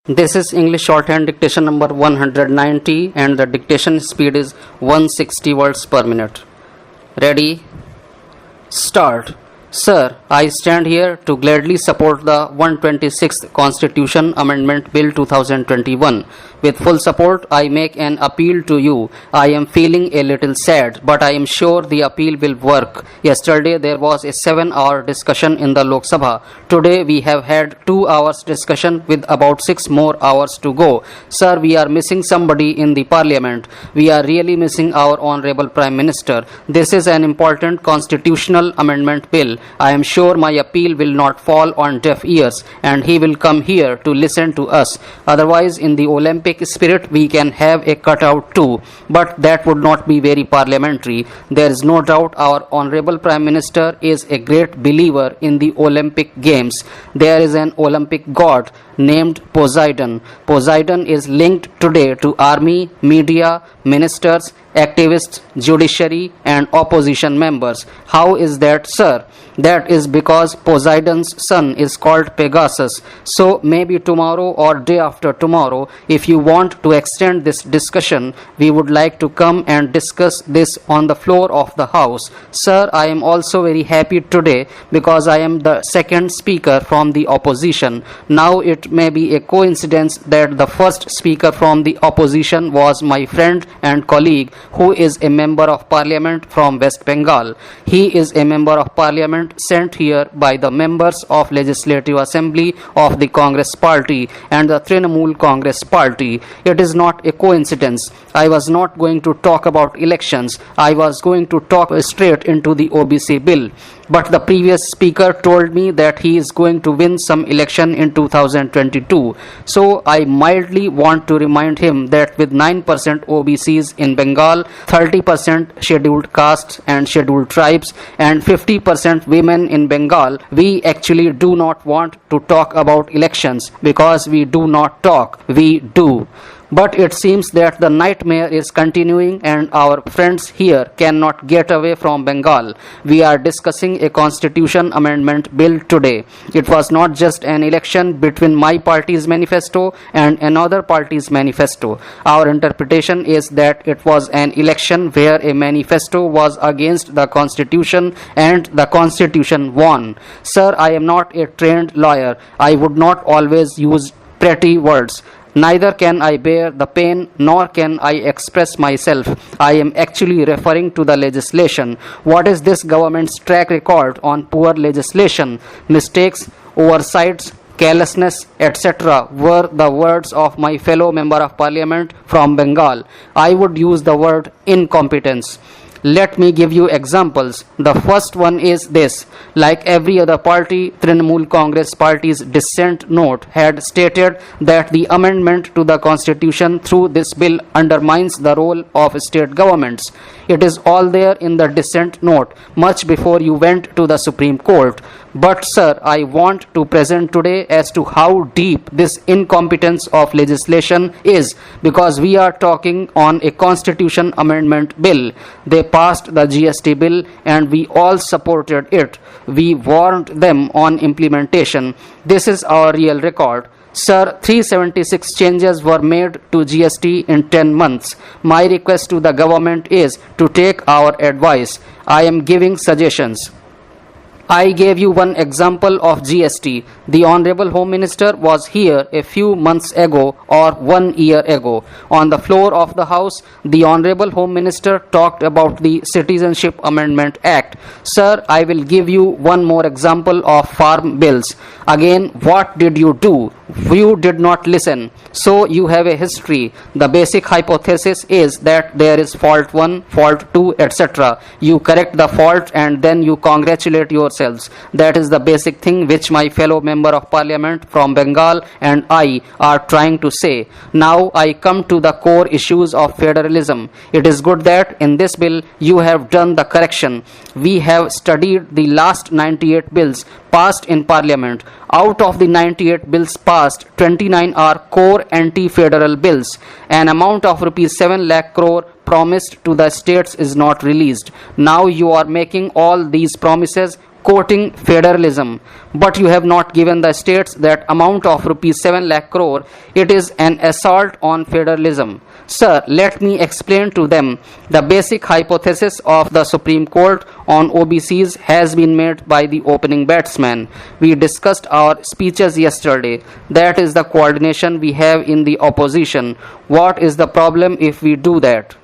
This is English shorthand dictation number 190 and the dictation speed is 160 words per minute. Ready? Start. Sir, I stand here to gladly support the 126th Constitution Amendment Bill 2021. With full support, I make an appeal to you. I am feeling a little sad, but I am sure the appeal will work. Yesterday there was a 7-hour discussion in the Lok Sabha. Today we have had 2 hours discussion with about 6 more hours to go. Sir, we are missing somebody in the Parliament. We are really missing our Honorable Prime Minister. This is an important constitutional amendment bill. I am sure my appeal will not fall on deaf ears and he will come here to listen to us. Otherwise, in the Olympic spirit, we can have a cutout too. But that would not be very parliamentary. There is no doubt our Honorable Prime Minister is a great believer in the Olympic Games. There is an Olympic god named Poseidon. Poseidon is linked today to army, media, ministers, activists, judiciary and opposition members. How is that, sir? That is because Poseidon's son is called Pegasus. So maybe tomorrow or day after tomorrow, if you want to extend this discussion, we would like to come and discuss this on the floor of the House. Sir, I am also very happy today because I am the second speaker from the opposition. Now it may be a coincidence that the first speaker from the opposition was my friend and colleague who is a member of parliament from West Bengal. He is a member of parliament sent here by the members of Legislative Assembly of the Congress Party and the Trinamool Congress Party. It is not a coincidence. I was not going to talk about elections. I was going to talk straight into the OBC bill. But the previous speaker told me that he is going to win some election in 2022. So I mildly want to remind him that with 9% OBCs in Bengal, 30% scheduled castes and scheduled tribes, and 50% women in Bengal, we actually do not want to talk about elections because we do not talk, we do. But it seems that the nightmare is continuing and our friends here cannot get away from Bengal. We are discussing a constitution amendment bill today. It was not just an election between my party's manifesto and another party's manifesto. Our interpretation is that it was an election where a manifesto was against the constitution and the constitution won. Sir, I am not a trained lawyer. I would not always use pretty words. Neither can I bear the pain nor can I express myself. I am actually referring to the legislation. What is this government's track record on poor legislation? Mistakes, oversights, carelessness, etc. were the words of my fellow member of parliament from Bengal. I would use the word incompetence. Let me give you examples. The first one is this. Like every other party, Trinamool Congress Party's dissent note had stated that the amendment to the constitution through this bill undermines the role of state governments. It is all there in the dissent note, much before you went to the Supreme Court. But sir, I want to present today as to how deep this incompetence of legislation is, because we are talking on a constitution amendment bill. They passed the GST bill and we all supported it. We warned them on implementation. This is our real record. Sir, 376 changes were made to GST in 10 months. My request to the government is to take our advice. I am giving suggestions. I gave you one example of GST. The Honorable Home Minister was here a few months ago or 1 year ago. On the floor of the House, the Honorable Home Minister talked about the Citizenship Amendment Act. Sir, I will give you one more example of farm bills. Again, what did you do? You did not listen. So you have a history. The basic hypothesis is that there is fault 1, fault 2, etc. You correct the fault and then you congratulate yourselves. That is the basic thing which my fellow member of parliament from Bengal and I are trying to say. Now I come to the core issues of federalism. It is good that in this bill you have done the correction. We have studied the last 98 bills passed in parliament. Out of the 98 bills passed, 29 are core anti-federal bills. An amount of rupees 7 lakh crore promised to the states is not released. Now you are making all these promises quoting federalism, but you have not given the states that amount of rupees 7 lakh crore. It is an assault on federalism. Sir, let me explain to them. The basic hypothesis of the Supreme Court on OBCs has been made by the opening batsman. We discussed our speeches yesterday. That is the coordination we have in the opposition. What is the problem if we do that?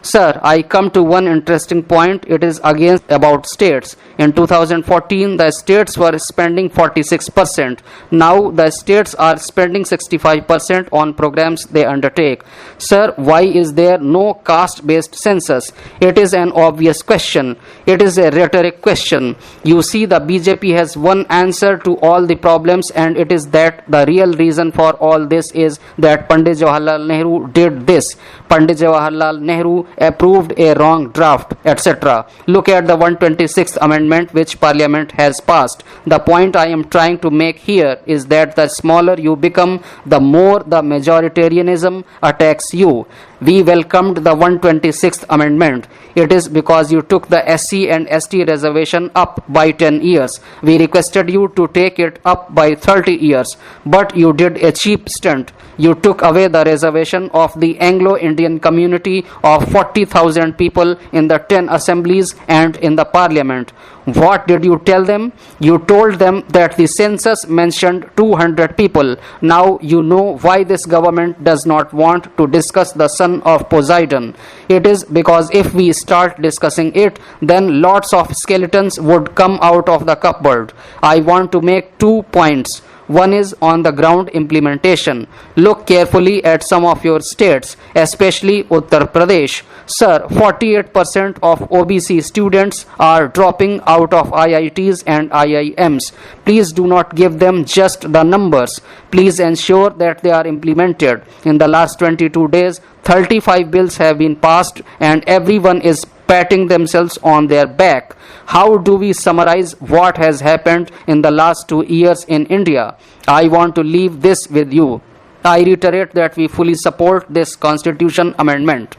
Sir, I come to one interesting point. It is again about states. In 2014, the states were spending 46%. Now the states are spending 65% on programs they undertake. Sir, why is there no caste-based census? It is an obvious question. It is a rhetoric question. You see, the BJP has one answer to all the problems, and it is that the real reason for all this is that Pandit Jawaharlal Nehru did this. Pandit Jawaharlal Nehru approved a wrong draft, etc. Look at the 126th amendment which Parliament has passed. The point I am trying to make here is that the smaller you become, the more the majoritarianism attacks you. We welcomed the 126th amendment. It is because you took the SC and ST reservation up by 10 years. We requested you to take it up by 30 years, but you did a cheap stunt. You took away the reservation of the Anglo-Indian community of 40,000 people in the 10 assemblies and in the parliament. What did you tell them? You told them that the census mentioned 200 people. Now you know why this government does not want to discuss the son of Poseidon. It is because if we start discussing it, then lots of skeletons would come out of the cupboard. I want to make 2 points. One is on the ground implementation. Look carefully at some of your states, especially Uttar Pradesh. Sir, 48% of OBC students are dropping out of IITs and IIMs. Please do not give them just the numbers. Please ensure that they are implemented. In the last 22 days, 35 bills have been passed and everyone is patting themselves on their back. How do we summarize what has happened in the last 2 years in India? I want to leave this with you. I reiterate that we fully support this constitution amendment.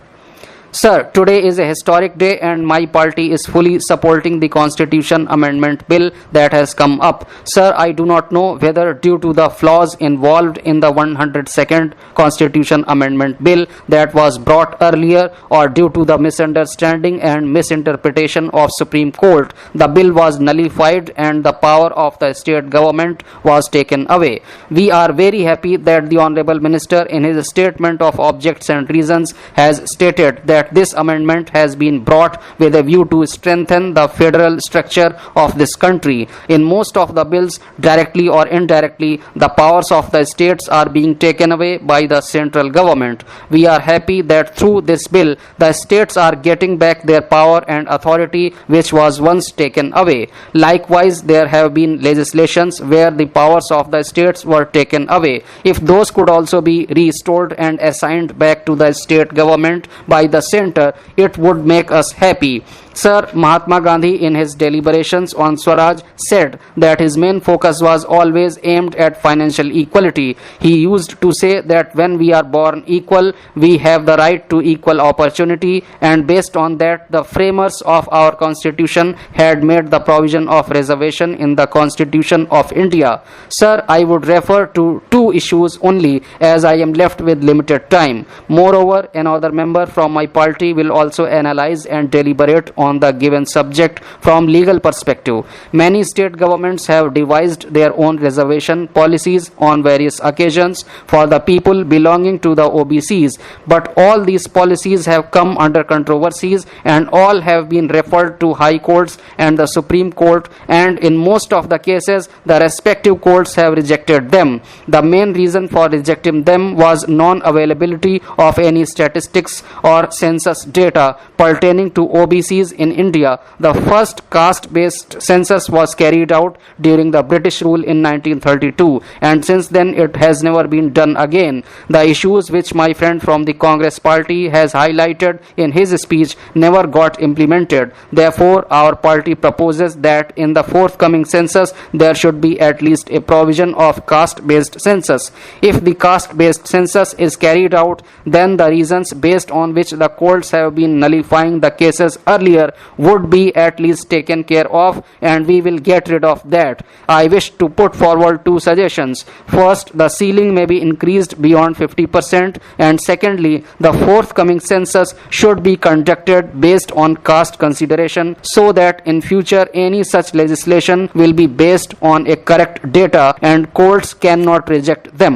Sir, today is a historic day and my party is fully supporting the Constitution Amendment Bill that has come up. Sir, I do not know whether due to the flaws involved in the 102nd Constitution Amendment Bill that was brought earlier or due to the misunderstanding and misinterpretation of Supreme Court, the bill was nullified and the power of the state government was taken away. We are very happy that the Honorable Minister in his statement of objects and reasons has stated that this amendment has been brought with a view to strengthen the federal structure of this country. In most of the bills, directly or indirectly, the powers of the states are being taken away by the central government. We are happy that through this bill, the states are getting back their power and authority which was once taken away. Likewise, there have been legislations where the powers of the states were taken away. If those could also be restored and assigned back to the state government by the center, it would make us happy. Sir, Mahatma Gandhi in his deliberations on Swaraj said that his main focus was always aimed at financial equality. He used to say that when we are born equal, we have the right to equal opportunity, and based on that, the framers of our constitution had made the provision of reservation in the Constitution of India. Sir, I would refer to 2 issues only as I am left with limited time. Moreover, another member from my party will also analyze and deliberate on the given subject from legal perspective. Many state governments have devised their own reservation policies on various occasions for the people belonging to the OBCs, but all these policies have come under controversies and all have been referred to high courts and the Supreme Court, and in most of the cases the respective courts have rejected them. The main reason for rejecting them was non-availability of any statistics or census data pertaining to OBCs in India. The first caste-based census was carried out during the British rule in 1932, and since then it has never been done again. The issues which my friend from the Congress party has highlighted in his speech never got implemented. Therefore, our party proposes that in the forthcoming census there should be at least a provision of caste-based census. If the caste-based census is carried out, then the reasons based on which the courts have been nullifying the cases earlier future would be at least taken care of, and we will get rid of that. I wish to put forward two suggestions. First, the ceiling may be increased beyond 50%, and secondly, the forthcoming census should be conducted based on caste consideration, so that in future any such legislation will be based on a correct data and courts cannot reject them.